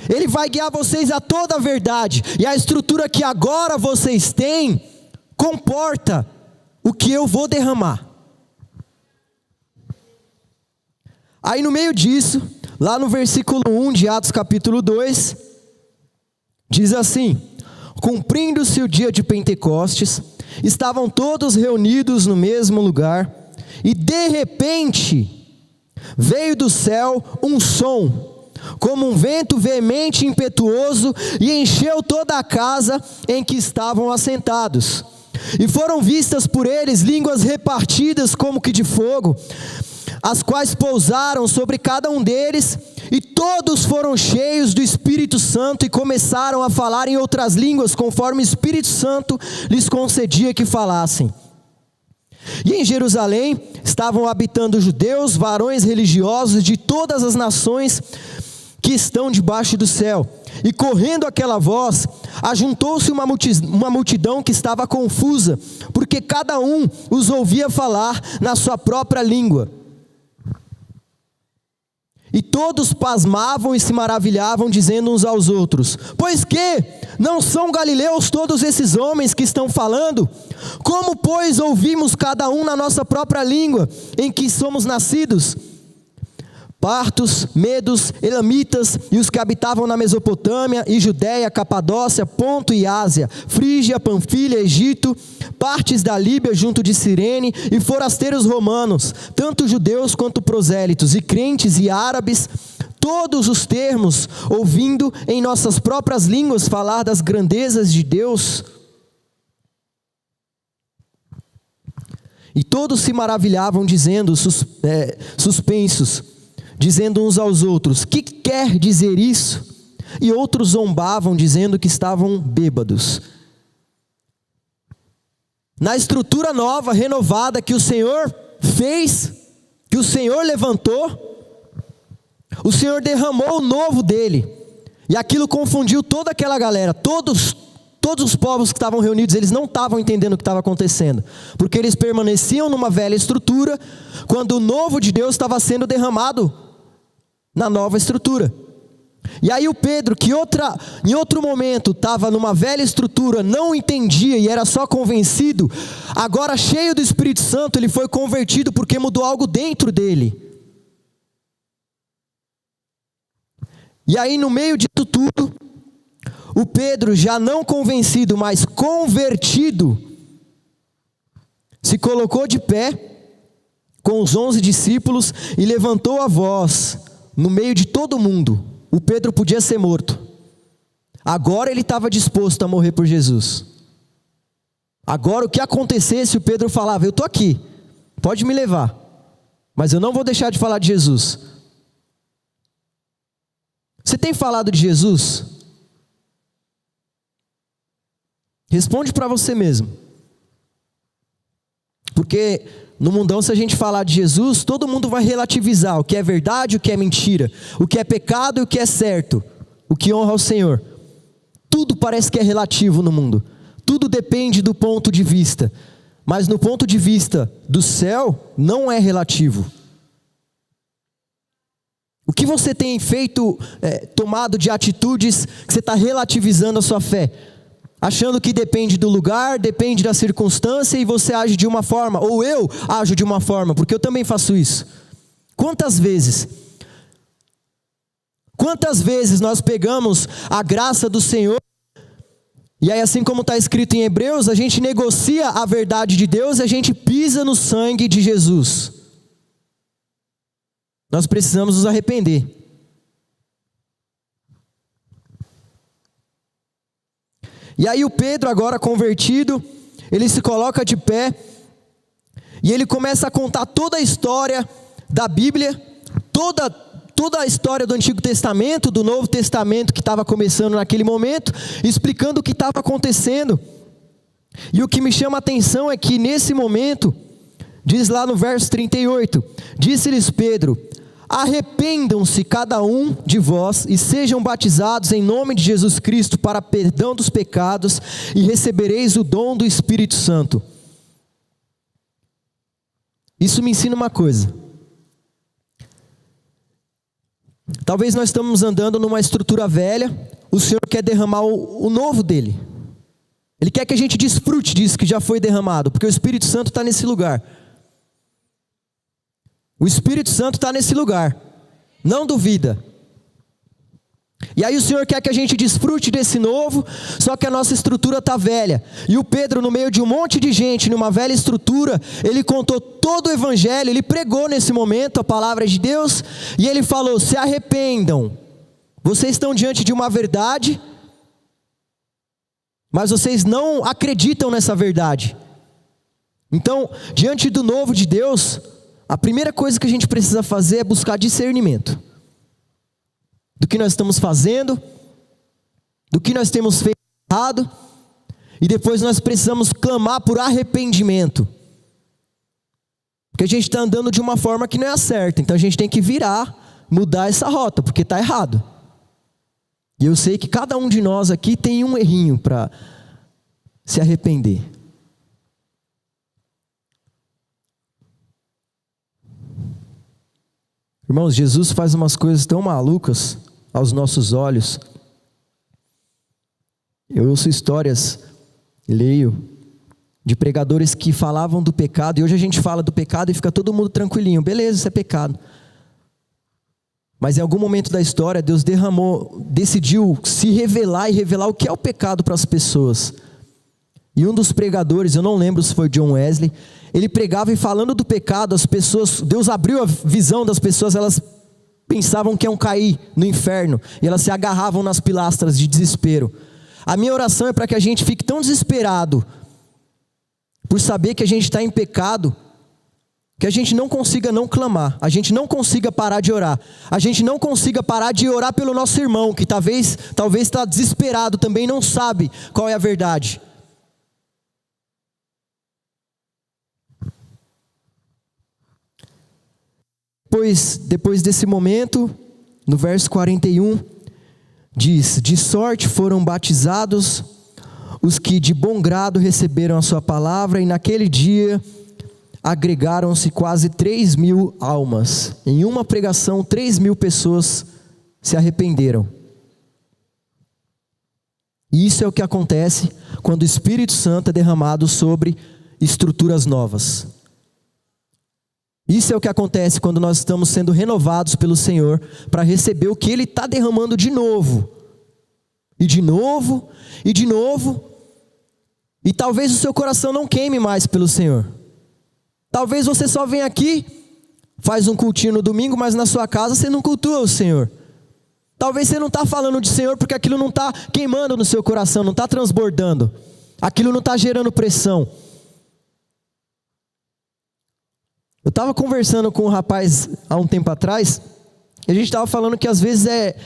Ele vai guiar vocês a toda a verdade. E a estrutura que agora vocês têm comporta o que eu vou derramar. Aí no meio disso, lá no versículo 1 de Atos capítulo 2, diz assim: cumprindo-se o dia de Pentecostes, estavam todos reunidos no mesmo lugar, e de repente veio do céu um som, como um vento veemente e impetuoso, e encheu toda a casa em que estavam assentados. E foram vistas por eles línguas repartidas como que de fogo, as quais pousaram sobre cada um deles, e todos foram cheios do Espírito Santo e começaram a falar em outras línguas, conforme o Espírito Santo lhes concedia que falassem. E em Jerusalém estavam habitando judeus, varões religiosos de todas as nações que estão debaixo do céu. E correndo aquela voz, ajuntou-se uma multidão que estava confusa, porque cada um os ouvia falar na sua própria língua. E todos pasmavam e se maravilhavam, dizendo uns aos outros: pois que não são galileus todos esses homens que estão falando? Como, pois, ouvimos cada um na nossa própria língua em que somos nascidos? Partos, medos, elamitas e os que habitavam na Mesopotâmia e Judéia, Capadócia, Ponto e Ásia, Frígia, Panfilha, Egito, partes da Líbia junto de Cirene e forasteiros romanos, tanto judeus quanto prosélitos, e crentes e árabes, todos os termos, ouvindo em nossas próprias línguas falar das grandezas de Deus. E todos se maravilhavam, dizendo, suspensos, dizendo uns aos outros: que quer dizer isso? E outros zombavam, dizendo que estavam bêbados. Na estrutura nova, renovada, que o Senhor fez, que o Senhor levantou, o Senhor derramou o novo dele, e aquilo confundiu toda aquela galera. Todos os povos que estavam reunidos, eles não estavam entendendo o que estava acontecendo, porque eles permaneciam numa velha estrutura, quando o novo de Deus estava sendo derramado na nova estrutura. E aí o Pedro, que em outro momento estava numa velha estrutura, não entendia e era só convencido, agora cheio do Espírito Santo, ele foi convertido porque mudou algo dentro dele. E aí no meio disso tudo, o Pedro, já não convencido, mas convertido, se colocou de pé, com os 11 discípulos e levantou a voz no meio de todo mundo. O Pedro podia ser morto. Agora ele estava disposto a morrer por Jesus. Agora o que acontecesse, o Pedro falava: eu estou aqui, pode me levar, mas eu não vou deixar de falar de Jesus. Você tem falado de Jesus? Responde para você mesmo. Porque no mundão, se a gente falar de Jesus, todo mundo vai relativizar o que é verdade, o que é mentira, o que é pecado e o que é certo, o que honra ao Senhor. Tudo parece que é relativo no mundo. Tudo depende do ponto de vista. Mas no ponto de vista do céu, não é relativo. O que você tem feito, tomado de atitudes que você está relativizando a sua fé? Achando que depende do lugar, depende da circunstância e você age de uma forma, ou eu ajo de uma forma, porque eu também faço isso. Quantas vezes nós pegamos a graça do Senhor, e aí assim como está escrito em Hebreus, a gente negocia a verdade de Deus e a gente pisa no sangue de Jesus. Nós precisamos nos arrepender. E aí o Pedro, agora convertido, ele se coloca de pé e ele começa a contar toda a história da Bíblia, toda a história do Antigo Testamento, do Novo Testamento que estava começando naquele momento, explicando o que estava acontecendo. E o que me chama a atenção é que nesse momento, diz lá no verso 38, disse-lhes Pedro: arrependam-se cada um de vós e sejam batizados em nome de Jesus Cristo para perdão dos pecados e recebereis o dom do Espírito Santo. Isso me ensina uma coisa. Talvez nós estamos andando numa estrutura velha, o Senhor quer derramar o novo dele. Ele quer que a gente desfrute disso que já foi derramado, porque o Espírito Santo está nesse lugar. O Espírito Santo está nesse lugar, não duvida. E aí o Senhor quer que a gente desfrute desse novo, só que a nossa estrutura está velha. E o Pedro, no meio de um monte de gente, numa velha estrutura, ele contou todo o evangelho, ele pregou nesse momento a palavra de Deus, e ele falou: se arrependam, vocês estão diante de uma verdade, mas vocês não acreditam nessa verdade. Então, diante do novo de Deus, a primeira coisa que a gente precisa fazer é buscar discernimento do que nós estamos fazendo, do que nós temos feito errado, e depois nós precisamos clamar por arrependimento, porque a gente está andando de uma forma que não é a certa, então a gente tem que virar, mudar essa rota, porque está errado. E eu sei que cada um de nós aqui tem um errinho para se arrepender. Irmãos, Jesus faz umas coisas tão malucas aos nossos olhos. Eu ouço histórias, leio, de pregadores que falavam do pecado, e hoje a gente fala do pecado e fica todo mundo tranquilinho. Beleza, isso é pecado. Mas em algum momento da história, Deus decidiu se revelar e revelar o que é o pecado para as pessoas. E um dos pregadores, eu não lembro se foi John Wesley, ele pregava e falando do pecado, as pessoas, Deus abriu a visão das pessoas, elas pensavam que iam cair no inferno, e elas se agarravam nas pilastras de desespero. A minha oração é para que a gente fique tão desesperado, por saber que a gente está em pecado, que a gente não consiga não clamar, a gente não consiga parar de orar, a gente não consiga parar de orar pelo nosso irmão, que talvez está desesperado também, não sabe qual é a verdade. Depois desse momento, no verso 41, diz: de sorte foram batizados os que de bom grado receberam a sua palavra, e naquele dia agregaram-se quase 3.000 almas. Em uma pregação, 3.000 pessoas se arrependeram. E isso é o que acontece quando o Espírito Santo é derramado sobre estruturas novas. Isso é o que acontece quando nós estamos sendo renovados pelo Senhor para receber o que Ele está derramando de novo. E de novo, e de novo. E talvez o seu coração não queime mais pelo Senhor. Talvez você só venha aqui, faz um cultinho no domingo, mas na sua casa você não cultua o Senhor. Talvez você não está falando de Senhor porque aquilo não está queimando no seu coração, não está transbordando. Aquilo não está gerando pressão. Eu estava conversando com um rapaz há um tempo atrás, e a gente estava falando que às vezes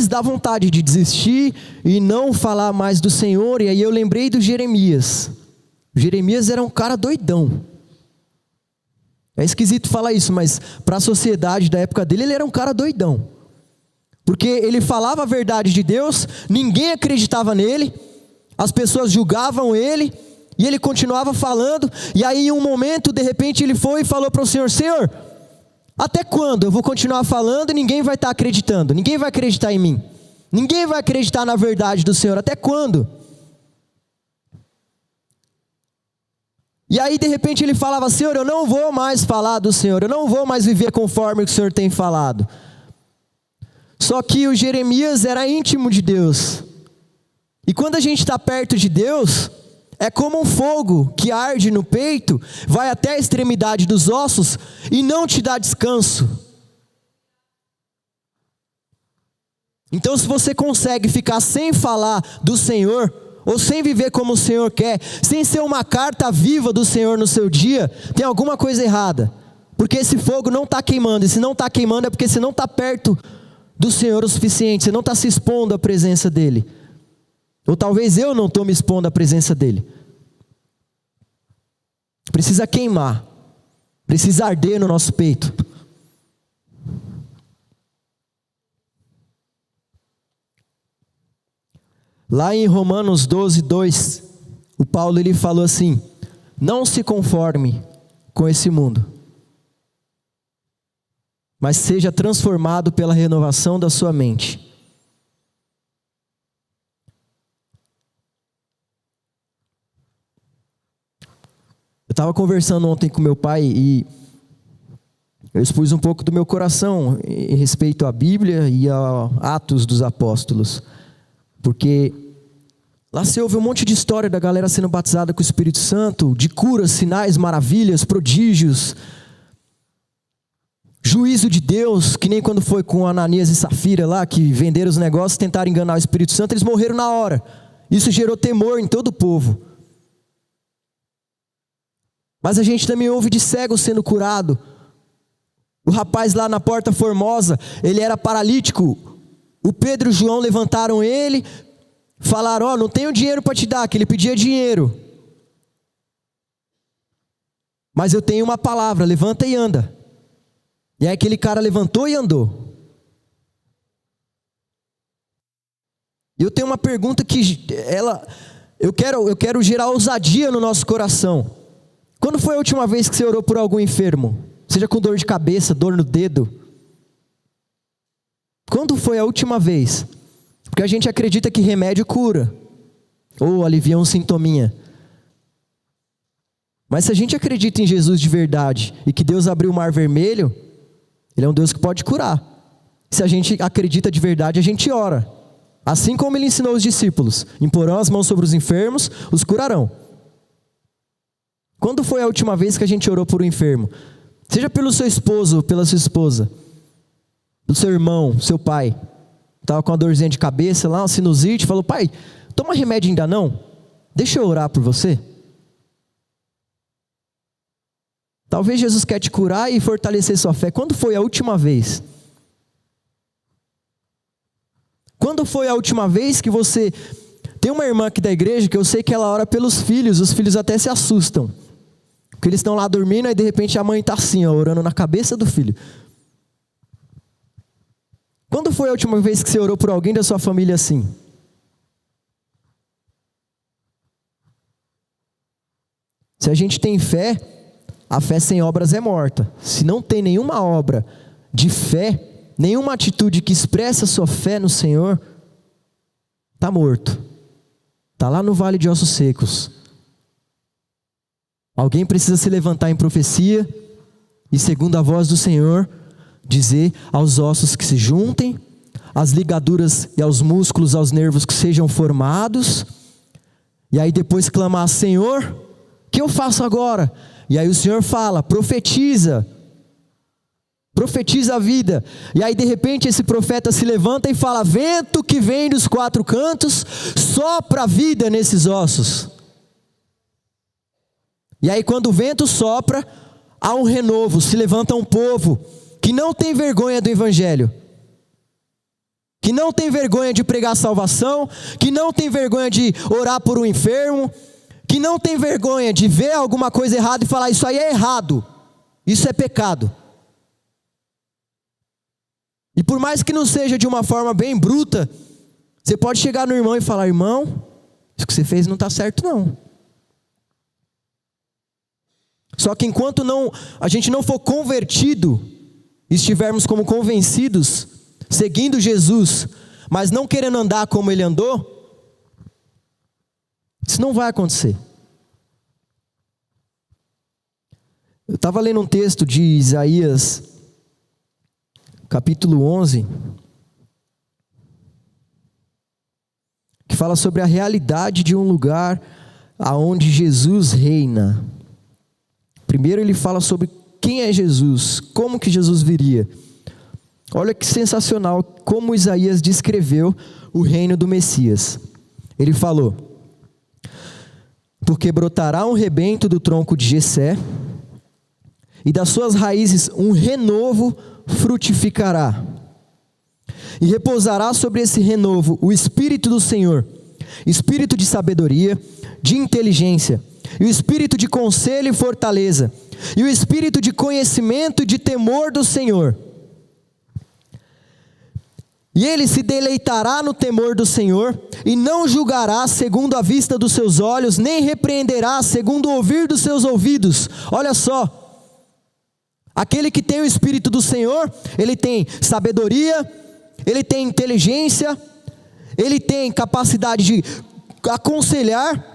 dá vontade de desistir e não falar mais do Senhor, e aí eu lembrei do Jeremias. O Jeremias era um cara doidão. É esquisito falar isso, mas para a sociedade da época dele, ele era um cara doidão. Porque ele falava a verdade de Deus, ninguém acreditava nele, as pessoas julgavam ele, e ele continuava falando, e aí em um momento, de repente ele foi e falou para o Senhor: Senhor, até quando eu vou continuar falando e ninguém vai estar acreditando? Ninguém vai acreditar em mim. Ninguém vai acreditar na verdade do Senhor. Até quando? E aí de repente ele falava: Senhor, eu não vou mais falar do Senhor. Eu não vou mais viver conforme o que o Senhor tem falado. Só que o Jeremias era íntimo de Deus. E quando a gente está perto de Deus, é como um fogo que arde no peito, vai até a extremidade dos ossos e não te dá descanso. Então, se você consegue ficar sem falar do Senhor, ou sem viver como o Senhor quer, sem ser uma carta viva do Senhor no seu dia, tem alguma coisa errada. Porque esse fogo não está queimando, e se não está queimando é porque você não está perto do Senhor o suficiente, você não está se expondo à presença dEle. Ou talvez eu não estou me expondo à presença dEle. Precisa queimar, precisa arder no nosso peito. Lá em Romanos 12:2, o Paulo ele falou assim: não se conforme com esse mundo, mas seja transformado pela renovação da sua mente. Eu estava conversando ontem com meu pai e eu expus um pouco do meu coração em respeito à Bíblia e a Atos dos Apóstolos. Porque lá se ouve um monte de história da galera sendo batizada com o Espírito Santo, de curas, sinais, maravilhas, prodígios, juízo de Deus, que nem quando foi com Ananias e Safira lá, que venderam os negócios, tentaram enganar o Espírito Santo, eles morreram na hora. Isso gerou temor em todo o povo. Mas a gente também ouve de cego sendo curado. O rapaz lá na Porta Formosa, ele era paralítico. O Pedro e o João levantaram ele, falaram: ó, não tenho dinheiro para te dar, que ele pedia dinheiro. Mas eu tenho uma palavra, levanta e anda. E aí aquele cara levantou e andou. E eu tenho uma pergunta que eu quero gerar ousadia no nosso coração. Quando foi a última vez que você orou por algum enfermo? Seja com dor de cabeça, dor no dedo. Quando foi a última vez? Porque a gente acredita que remédio cura, ou alivia um sintominha. Mas se a gente acredita em Jesus de verdade, e que Deus abriu o mar vermelho, Ele é um Deus que pode curar. Se a gente acredita de verdade, a gente ora. Assim como Ele ensinou os discípulos: imporão as mãos sobre os enfermos, os curarão. Quando foi a última vez que a gente orou por um enfermo? Seja pelo seu esposo ou pela sua esposa, pelo seu irmão, seu pai. Estava com uma dorzinha de cabeça lá, uma sinusite, falou: pai, toma remédio ainda não? Deixa eu orar por você. Talvez Jesus quer te curar e fortalecer sua fé. Quando foi a última vez? Quando foi a última vez que você... Tem uma irmã aqui da igreja que eu sei que ela ora pelos filhos, os filhos até se assustam. Porque eles estão lá dormindo e de repente a mãe está assim, ó, orando na cabeça do filho. Quando foi a última vez que você orou por alguém da sua família assim? Se a gente tem fé, a fé sem obras é morta. Se não tem nenhuma obra de fé, nenhuma atitude que expressa a sua fé no Senhor, está morto. Está lá no vale de ossos secos. Alguém precisa se levantar em profecia e, segundo a voz do Senhor, dizer aos ossos que se juntem, às ligaduras e aos músculos, aos nervos que sejam formados, e aí depois clamar: Senhor, o que eu faço agora? E aí o Senhor fala, profetiza a vida. E aí de repente esse profeta se levanta e fala: vento que vem dos quatro cantos, sopra a vida nesses ossos. E aí quando o vento sopra, há um renovo, se levanta um povo que não tem vergonha do evangelho, que não tem vergonha de pregar salvação, que não tem vergonha de orar por um enfermo, que não tem vergonha de ver alguma coisa errada e falar: isso aí é errado, isso é pecado. E por mais que não seja de uma forma bem bruta, você pode chegar no irmão e falar: irmão, isso que você fez não está certo não. Só que enquanto a gente não for convertido, estivermos como convencidos, seguindo Jesus, mas não querendo andar como ele andou, isso não vai acontecer. Eu estava lendo um texto de Isaías, capítulo 11, que fala sobre a realidade de um lugar aonde Jesus reina. Primeiro ele fala sobre quem é Jesus, como que Jesus viria. Olha que sensacional como Isaías descreveu o reino do Messias. Ele falou: porque brotará um rebento do tronco de Jessé, e das suas raízes um renovo frutificará. E repousará sobre esse renovo o Espírito do Senhor, Espírito de sabedoria, de inteligência, e o Espírito de conselho e fortaleza, e o Espírito de conhecimento e de temor do Senhor. E ele se deleitará no temor do Senhor, e não julgará segundo a vista dos seus olhos, nem repreenderá segundo o ouvir dos seus ouvidos. Olha só, aquele que tem o Espírito do Senhor, ele tem sabedoria, ele tem inteligência, ele tem capacidade de aconselhar,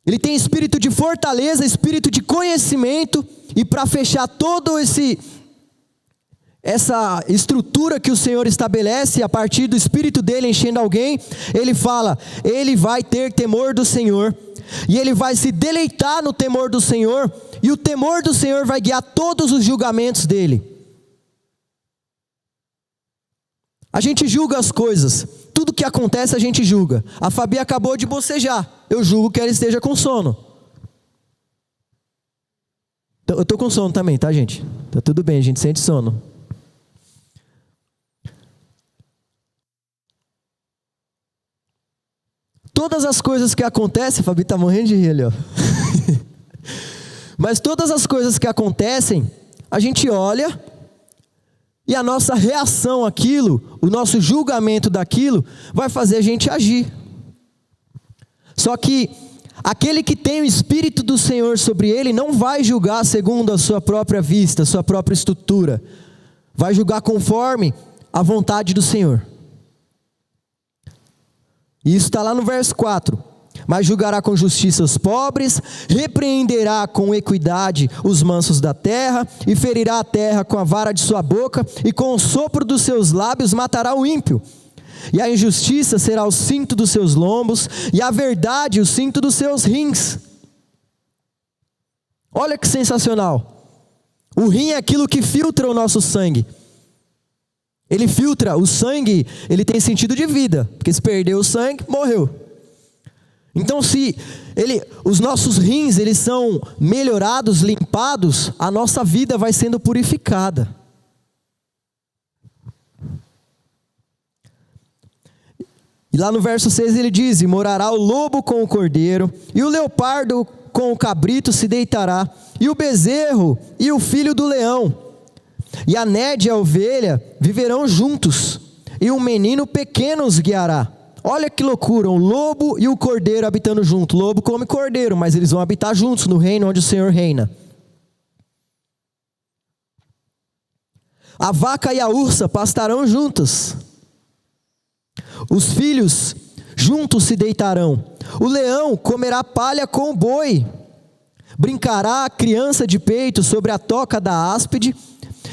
ele tem espírito de fortaleza, espírito de conhecimento, e para fechar todo essa estrutura que o Senhor estabelece a partir do Espírito dele enchendo alguém, ele fala: ele vai ter temor do Senhor, e ele vai se deleitar no temor do Senhor, e o temor do Senhor vai guiar todos os julgamentos dele. A gente julga as coisas, tudo que acontece a gente julga. A Fabi acabou de bocejar, eu julgo que ela esteja com sono. Eu estou com sono também, tá, gente? Tá tudo bem, a gente sente sono. Todas as coisas que acontecem, a Fabi está morrendo de rir ali, ó. Mas todas as coisas que acontecem, a gente olha, e a nossa reação àquilo, o nosso julgamento daquilo, vai fazer a gente agir. Só que aquele que tem o Espírito do Senhor sobre ele, não vai julgar segundo a sua própria vista, a sua própria estrutura. Vai julgar conforme a vontade do Senhor. E isso está lá no verso 4. Mas julgará com justiça os pobres, repreenderá com equidade os mansos da terra, e ferirá a terra com a vara de sua boca, e com o sopro dos seus lábios matará o ímpio. E a injustiça será o cinto dos seus lombos, e a verdade o cinto dos seus rins. Olha que sensacional. O rim é aquilo que filtra o nosso sangue. Ele filtra o sangue, ele tem sentido de vida, porque se perder o sangue, morreu. Então se os nossos rins eles são melhorados, limpados, a nossa vida vai sendo purificada. E lá no verso 6 ele diz: e morará o lobo com o cordeiro, e o leopardo com o cabrito se deitará, e o bezerro e o filho do leão, e a nédia e a ovelha viverão juntos, e um menino pequeno os guiará. Olha que loucura, um lobo e o cordeiro habitando junto. O lobo come cordeiro, mas eles vão habitar juntos no reino onde o Senhor reina. A vaca e a ursa pastarão juntas. Os filhos juntos se deitarão. O leão comerá palha com o boi. Brincará a criança de peito sobre a toca da áspide.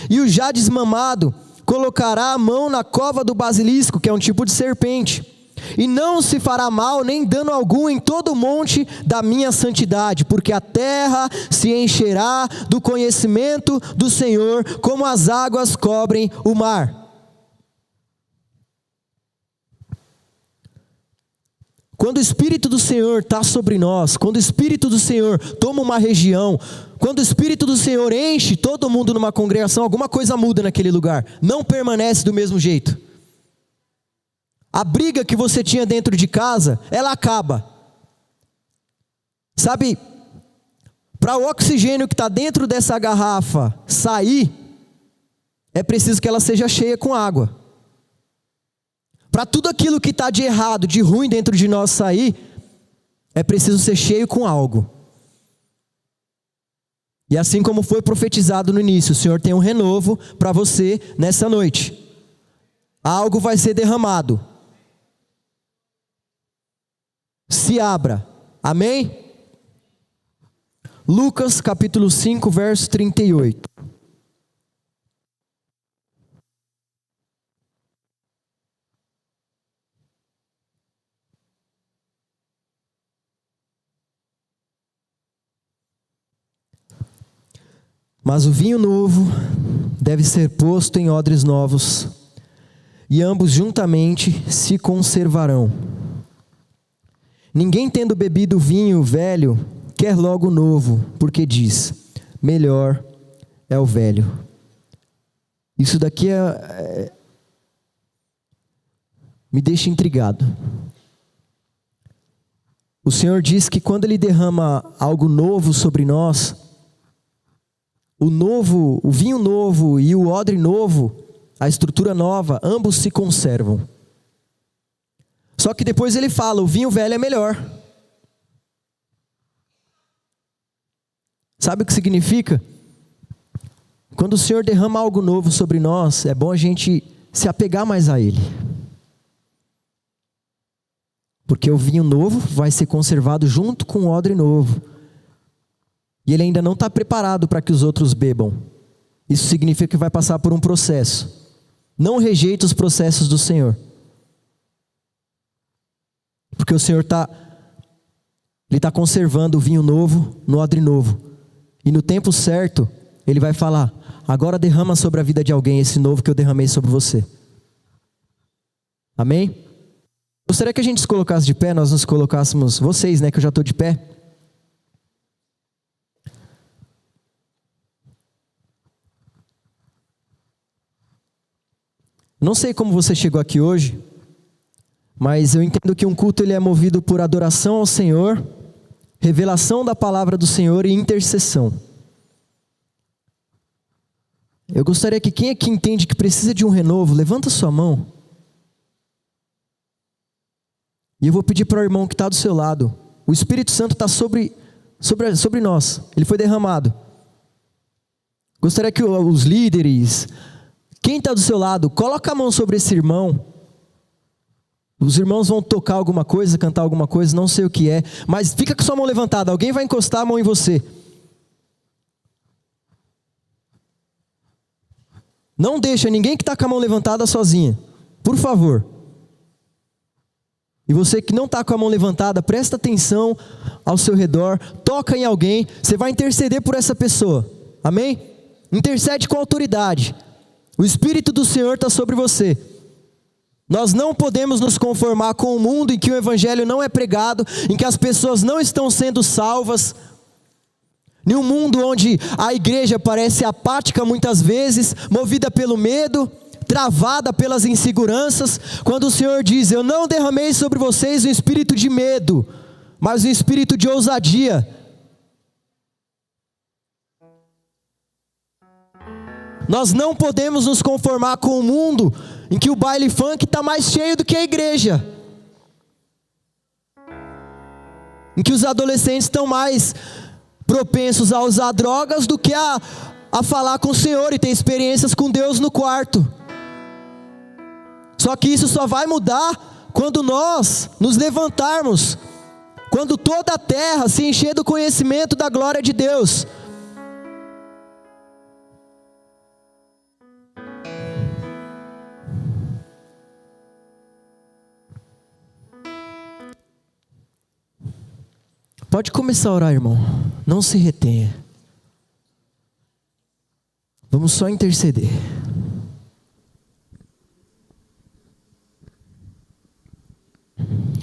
E o já desmamado colocará a mão na cova do basilisco, que é um tipo de serpente. E não se fará mal nem dano algum em todo o monte da minha santidade, porque a terra se encherá do conhecimento do Senhor, como as águas cobrem o mar. Quando o Espírito do Senhor está sobre nós, quando o Espírito do Senhor toma uma região, quando o Espírito do Senhor enche todo mundo numa congregação, alguma coisa muda naquele lugar, não permanece do mesmo jeito. A briga que você tinha dentro de casa, ela acaba. Sabe, para o oxigênio que está dentro dessa garrafa sair, é preciso que ela seja cheia com água. Para tudo aquilo que está de errado, de ruim dentro de nós sair, é preciso ser cheio com algo. E assim como foi profetizado no início, o Senhor tem um renovo para você nessa noite. Algo vai ser derramado. Se abra. Amém? Lucas capítulo 5, verso 38. Mas o vinho novo deve ser posto em odres novos, e ambos juntamente se conservarão. Ninguém tendo bebido vinho velho, quer logo novo, porque diz, melhor é o velho. Isso daqui me deixa intrigado. O Senhor diz que quando Ele derrama algo novo sobre nós, o vinho novo e o odre novo, a estrutura nova, ambos se conservam. Só que depois ele fala, o vinho velho é melhor. Sabe o que significa? Quando o Senhor derrama algo novo sobre nós, é bom a gente se apegar mais a Ele. Porque o vinho novo vai ser conservado junto com o odre novo. E ele ainda não está preparado para que os outros bebam. Isso significa que vai passar por um processo. Não rejeite os processos do Senhor. Porque o Senhor está conservando o vinho novo no odre novo. E no tempo certo, Ele vai falar, agora derrama sobre a vida de alguém esse novo que eu derramei sobre você. Amém? Gostaria que a gente se colocasse de pé, nós nos colocássemos, vocês, né, que eu já estou de pé. Não sei como você chegou aqui hoje, mas eu entendo que um culto ele é movido por adoração ao Senhor, revelação da palavra do Senhor e intercessão. Eu gostaria que quem aqui entende que precisa de um renovo, levanta sua mão. E eu vou pedir para o irmão que está do seu lado. O Espírito Santo está sobre nós, ele foi derramado. Gostaria que os líderes... Quem está do seu lado, coloca a mão sobre esse irmão. Os irmãos vão tocar alguma coisa, cantar alguma coisa, não sei o que é. Mas fica com sua mão levantada, alguém vai encostar a mão em você. Não deixa ninguém que está com a mão levantada sozinha. Por favor. E você que não está com a mão levantada, presta atenção ao seu redor. Toca em alguém, você vai interceder por essa pessoa. Amém? Intercede com autoridade. O Espírito do Senhor está sobre você. Nós não podemos nos conformar com o mundo em que o Evangelho não é pregado, em que as pessoas não estão sendo salvas. Em um mundo onde a igreja parece apática muitas vezes, movida pelo medo, travada pelas inseguranças. Quando o Senhor diz, eu não derramei sobre vocês um espírito de medo, mas um espírito de ousadia. Nós não podemos nos conformar com o mundo em que o baile funk está mais cheio do que a igreja, em que os adolescentes estão mais propensos a usar drogas do que a falar com o Senhor e ter experiências com Deus no quarto. Só que isso só vai mudar quando nós nos levantarmos, quando toda a terra se encher do conhecimento da glória de Deus. Pode começar a orar, irmão. Não se retenha. Vamos só interceder.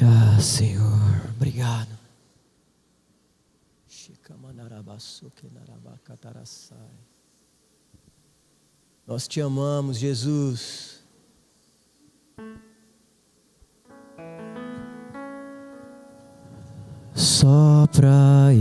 Ah, Senhor, obrigado. Nós te amamos, Jesus. Só pra